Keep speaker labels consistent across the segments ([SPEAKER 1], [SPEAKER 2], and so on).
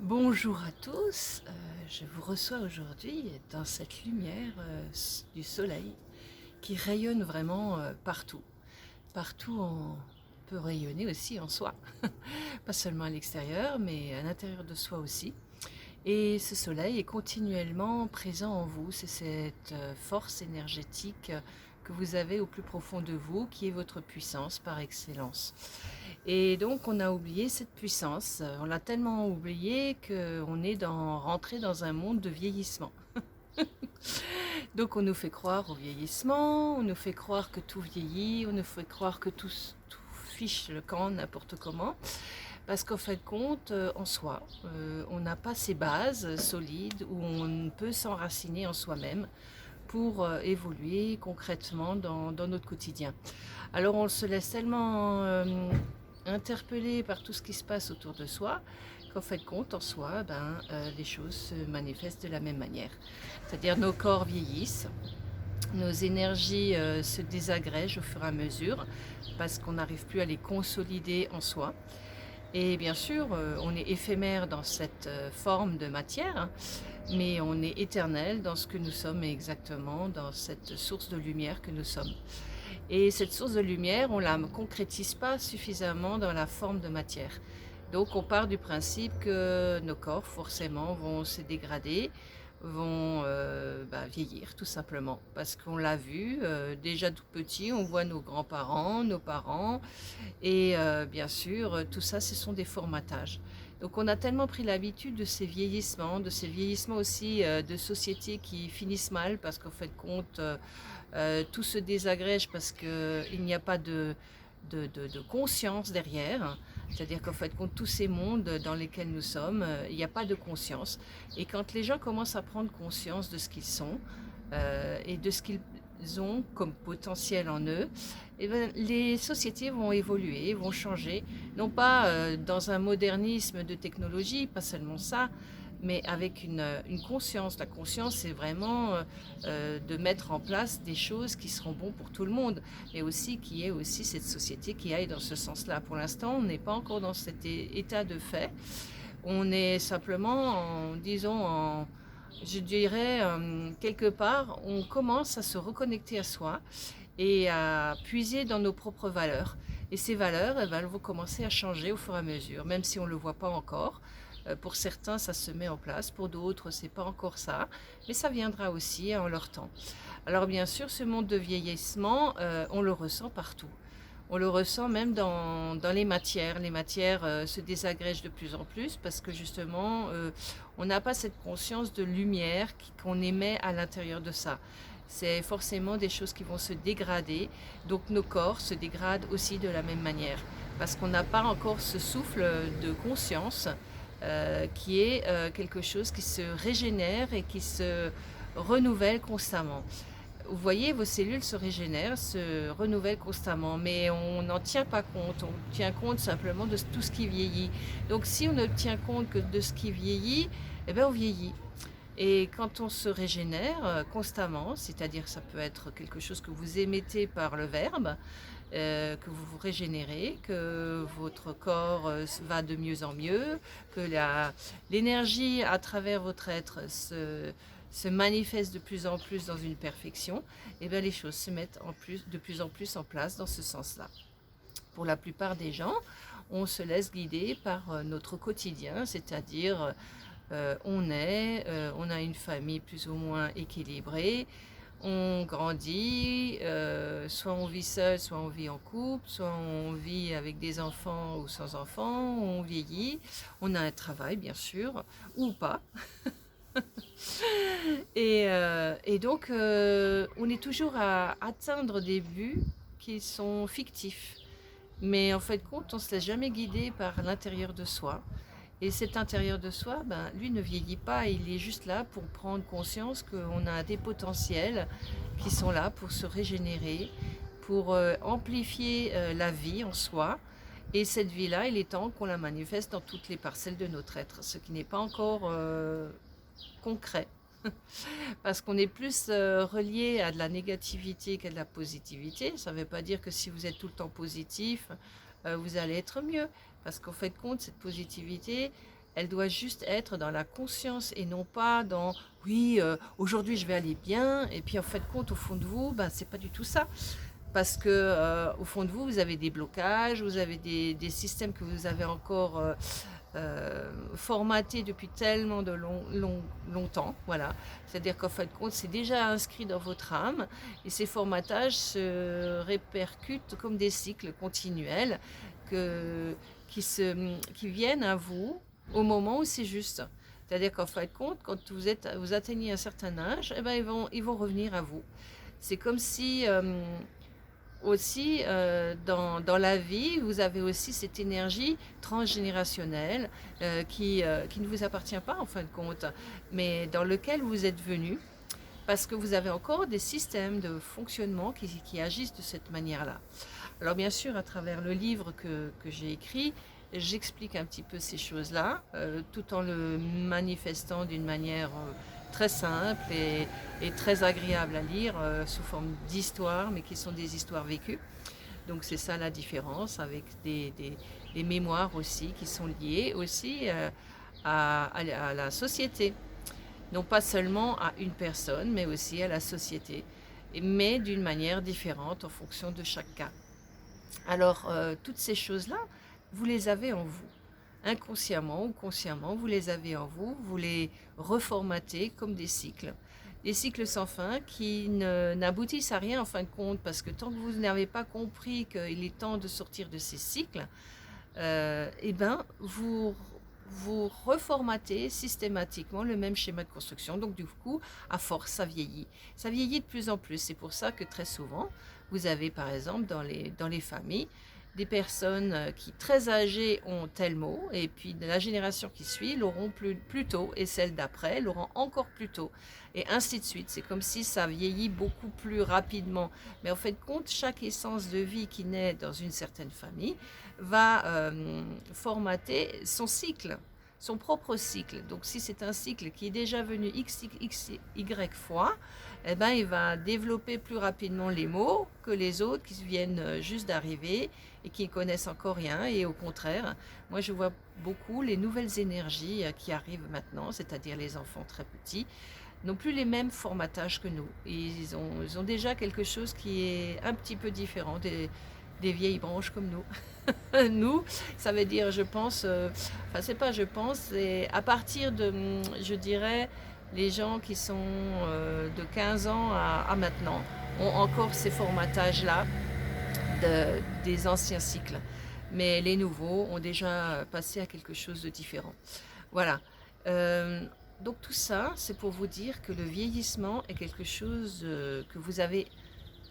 [SPEAKER 1] Bonjour à tous, je vous reçois aujourd'hui dans cette lumière du soleil qui rayonne vraiment partout. Partout on peut rayonner aussi en soi, pas seulement à l'extérieur mais à l'intérieur de soi aussi. Et ce soleil est continuellement présent en vous, c'est cette force énergétique que vous avez au plus profond de vous qui est votre puissance par excellence. Et donc on a oublié cette puissance, on l'a tellement oublié qu'on est rentré dans un monde de vieillissement. Donc on nous fait croire au vieillissement, on nous fait croire que tout vieillit, on nous fait croire que tout fiche le camp n'importe comment. Parce qu'en fin de compte, en soi, on n'a pas ces bases solides où on peut s'enraciner en soi-même pour évoluer concrètement dans notre quotidien. Alors on se laisse tellement interpellé par tout ce qui se passe autour de soi qu'en fait de compte, en soi, les choses se manifestent de la même manière. C'est-à-dire nos corps vieillissent, nos énergies se désagrègent au fur et à mesure parce qu'on n'arrive plus à les consolider en soi. Et bien sûr, on est éphémère dans cette forme de matière, hein, mais on est éternel dans ce que nous sommes exactement, dans cette source de lumière que nous sommes. Et cette source de lumière, on ne la concrétise pas suffisamment dans la forme de matière. Donc on part du principe que nos corps forcément vont se dégrader, vont vieillir tout simplement. Parce qu'on l'a vu, déjà tout petit, on voit nos grands-parents, nos parents, et bien sûr, tout ça, ce sont des formatages. Donc on a tellement pris l'habitude de ces vieillissements aussi de sociétés qui finissent mal parce qu'en fait compte, tout se désagrège parce qu'il n'y a pas de conscience derrière. C'est-à-dire qu'en fait compte tous ces mondes dans lesquels nous sommes, il n'y a pas de conscience. Et quand les gens commencent à prendre conscience de ce qu'ils sont et de ce qu'ils ont comme potentiel en eux, eh ben, les sociétés vont évoluer, vont changer, non pas dans un modernisme de technologie, pas seulement ça, mais avec une conscience. La conscience, c'est vraiment de mettre en place des choses qui seront bonnes pour tout le monde, mais aussi qu'il y ait aussi cette société qui aille dans ce sens-là. Pour l'instant, on n'est pas encore dans cet état de fait. On est simplement, je dirais, quelque part, on commence à se reconnecter à soi et à puiser dans nos propres valeurs. Et ces valeurs, elles vont commencer à changer au fur et à mesure, même si on ne le voit pas encore. Pour certains, ça se met en place, pour d'autres, c'est pas encore ça, mais ça viendra aussi en leur temps. Alors bien sûr, ce monde de vieillissement, on le ressent partout. On le ressent même dans les matières. Les matières se désagrègent de plus en plus parce que justement, on n'a pas cette conscience de lumière qu'on émet à l'intérieur de ça. C'est forcément des choses qui vont se dégrader. Donc nos corps se dégradent aussi de la même manière parce qu'on n'a pas encore ce souffle de conscience qui est quelque chose qui se régénère et qui se renouvelle constamment. Vous voyez, vos cellules se régénèrent, se renouvellent constamment, mais on n'en tient pas compte. On tient compte simplement de tout ce qui vieillit. Donc si on ne tient compte que de ce qui vieillit, eh bien on vieillit. Et quand on se régénère constamment, c'est-à-dire ça peut être quelque chose que vous émettez par le verbe, que vous vous régénérez, que votre corps va de mieux en mieux, que l'énergie à travers votre être se manifeste de plus en plus dans une perfection, et bien les choses se mettent de plus en plus en place dans ce sens-là. Pour la plupart des gens, on se laisse guider par notre quotidien, c'est-à-dire on a une famille plus ou moins équilibrée, on grandit, soit on vit seul, soit on vit en couple, soit on vit avec des enfants ou sans enfants, on vieillit, on a un travail bien sûr, ou pas. Et donc, on est toujours à atteindre des buts qui sont fictifs. Mais en fait, compte, on ne se laisse jamais guider par l'intérieur de soi. Et cet intérieur de soi, lui ne vieillit pas, il est juste là pour prendre conscience qu'on a des potentiels qui sont là pour se régénérer, pour amplifier la vie en soi. Et cette vie-là, il est temps qu'on la manifeste dans toutes les parcelles de notre être, ce qui n'est pas encore concret. Parce qu'on est plus relié à de la négativité qu'à de la positivité. Ça ne veut pas dire que si vous êtes tout le temps positif, vous allez être mieux. Parce qu'en fait, compte, cette positivité, elle doit juste être dans la conscience et non pas dans oui, aujourd'hui je vais aller bien, et puis en fait compte au fond de vous, ben, c'est pas du tout ça. Parce que au fond de vous, vous avez des blocages, vous avez des systèmes que vous avez encore formatés depuis tellement de longtemps. Voilà. C'est-à-dire qu'en fin de compte, c'est déjà inscrit dans votre âme et ces formatages se répercutent comme des cycles continuels que, qui viennent à vous au moment où c'est juste. C'est-à-dire qu'en fin de compte, quand vous atteignez un certain âge, eh ben, ils vont revenir à vous. C'est comme si aussi dans la vie, vous avez aussi cette énergie transgénérationnelle qui ne vous appartient pas en fin de compte, mais dans lequel vous êtes venu parce que vous avez encore des systèmes de fonctionnement qui agissent de cette manière-là. Alors bien sûr, à travers le livre que j'ai écrit, j'explique un petit peu ces choses-là, tout en le manifestant d'une manière très simple et très agréable à lire, sous forme d'histoires, mais qui sont des histoires vécues. Donc c'est ça la différence, avec des mémoires aussi qui sont liées aussi à la société. Non pas seulement à une personne, mais aussi à la société, mais d'une manière différente en fonction de chaque cas. Alors, toutes ces choses-là, vous les avez en vous. Inconsciemment ou consciemment, vous les avez en vous, vous les reformatez comme des cycles sans fin qui n'aboutissent à rien en fin de compte, parce que tant que vous n'avez pas compris qu'il est temps de sortir de ces cycles, eh ben, vous reformatez systématiquement le même schéma de construction. Donc du coup, à force, ça vieillit. Ça vieillit de plus en plus. C'est pour ça que très souvent, vous avez par exemple dans les familles des personnes qui très âgées ont tel mot, et puis de la génération qui suit l'auront plus tôt, et celle d'après l'auront encore plus tôt, et ainsi de suite. C'est comme si ça vieillit beaucoup plus rapidement. Mais en fait, compte, chaque essence de vie qui naît dans une certaine famille va formater son cycle, son propre cycle. Donc si c'est un cycle qui est déjà venu y fois, eh ben, il va développer plus rapidement les mots que les autres qui viennent juste d'arriver et qui ne connaissent encore rien. Et au contraire, moi je vois beaucoup les nouvelles énergies qui arrivent maintenant, c'est-à-dire les enfants très petits, n'ont plus les mêmes formatages que nous. Ils ont déjà quelque chose qui est un petit peu différent des vieilles branches comme nous. Nous, ça veut dire, je pense, enfin c'est pas je pense, c'est à partir de, je dirais, les gens qui sont de 15 ans à maintenant ont encore ces formatages-là des anciens cycles. Mais les nouveaux ont déjà passé à quelque chose de différent. Voilà. Euh, donc tout ça, c'est pour vous dire que le vieillissement est quelque chose que vous avez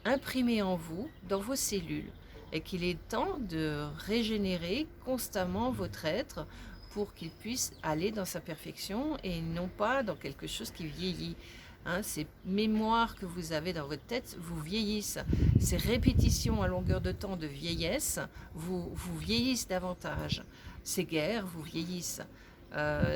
[SPEAKER 1] imprimé en vous, dans vos cellules, et qu'il est temps de régénérer constamment votre être pour qu'il puisse aller dans sa perfection et non pas dans quelque chose qui vieillit. Hein, ces mémoires que vous avez dans votre tête vous vieillissent. Ces répétitions à longueur de temps de vieillesse vous vieillissent davantage. Ces guerres vous vieillissent.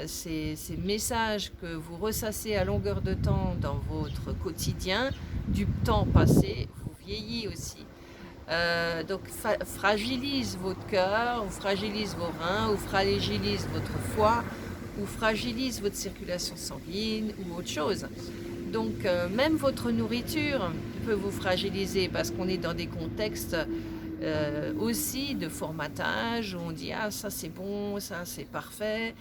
[SPEAKER 1] Ces messages que vous ressassez à longueur de temps dans votre quotidien, du temps passé, vous vieillit aussi. Donc fragilise votre cœur, ou fragilise vos reins, ou fragilise votre foie, ou fragilise votre circulation sanguine, ou autre chose. Donc même votre nourriture peut vous fragiliser parce qu'on est dans des contextes aussi de formatage où on dit ah ça c'est bon, ça c'est parfait.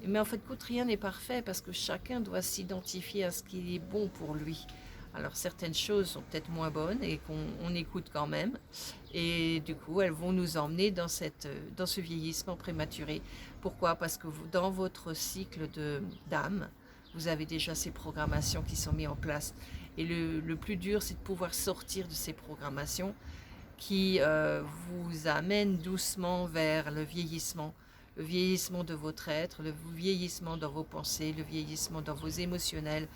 [SPEAKER 1] Mais en fait, rien n'est parfait parce que chacun doit s'identifier à ce qui est bon pour lui. Alors certaines choses sont peut-être moins bonnes et qu'on écoute quand même. Et du coup, elles vont nous emmener dans ce vieillissement prématuré. Pourquoi? Parce que dans votre cycle d'âme, vous avez déjà ces programmations qui sont mises en place. Et le plus dur, c'est de pouvoir sortir de ces programmations qui vous amènent doucement vers le vieillissement de votre être, le vieillissement dans vos pensées, le vieillissement dans vos émotionnels,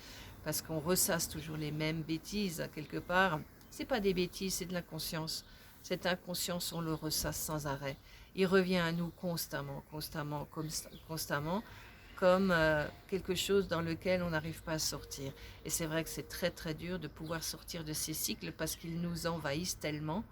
[SPEAKER 1] parce qu'on ressasse toujours les mêmes bêtises quelque part. C'est pas des bêtises, c'est de l'inconscience. Cette inconscience, on le ressasse sans arrêt. Il revient à nous constamment, comme quelque chose dans lequel on n'arrive pas à sortir. Et c'est vrai que c'est très très dur de pouvoir sortir de ces cycles parce qu'ils nous envahissent tellement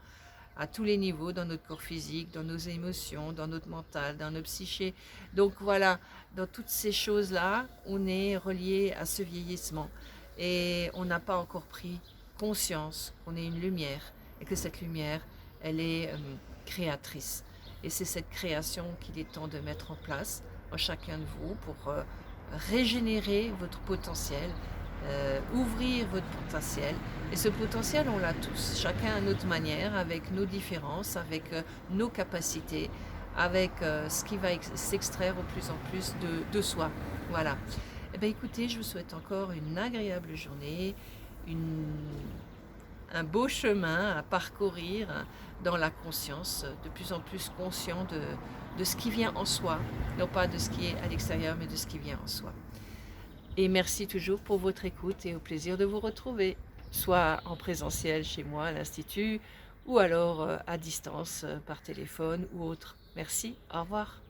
[SPEAKER 1] à tous les niveaux, dans notre corps physique, dans nos émotions, dans notre mental, dans notre psyché. Donc voilà, dans toutes ces choses-là, on est relié à ce vieillissement. Et on n'a pas encore pris conscience qu'on est une lumière et que cette lumière, elle est créatrice. Et c'est cette création qu'il est temps de mettre en place en chacun de vous pour régénérer votre potentiel, ouvrir votre potentiel. Et ce potentiel, on l'a tous, chacun à notre manière, avec nos différences, avec nos capacités, avec ce qui va s'extraire au plus en plus de soi. Voilà. Eh bien, écoutez, je vous souhaite encore une agréable journée, un beau chemin à parcourir dans la conscience, de plus en plus conscient de ce qui vient en soi, non pas de ce qui est à l'extérieur, mais de ce qui vient en soi. Et merci toujours pour votre écoute et au plaisir de vous retrouver, soit en présentiel chez moi à l'Institut, ou alors à distance par téléphone ou autre. Merci, au revoir.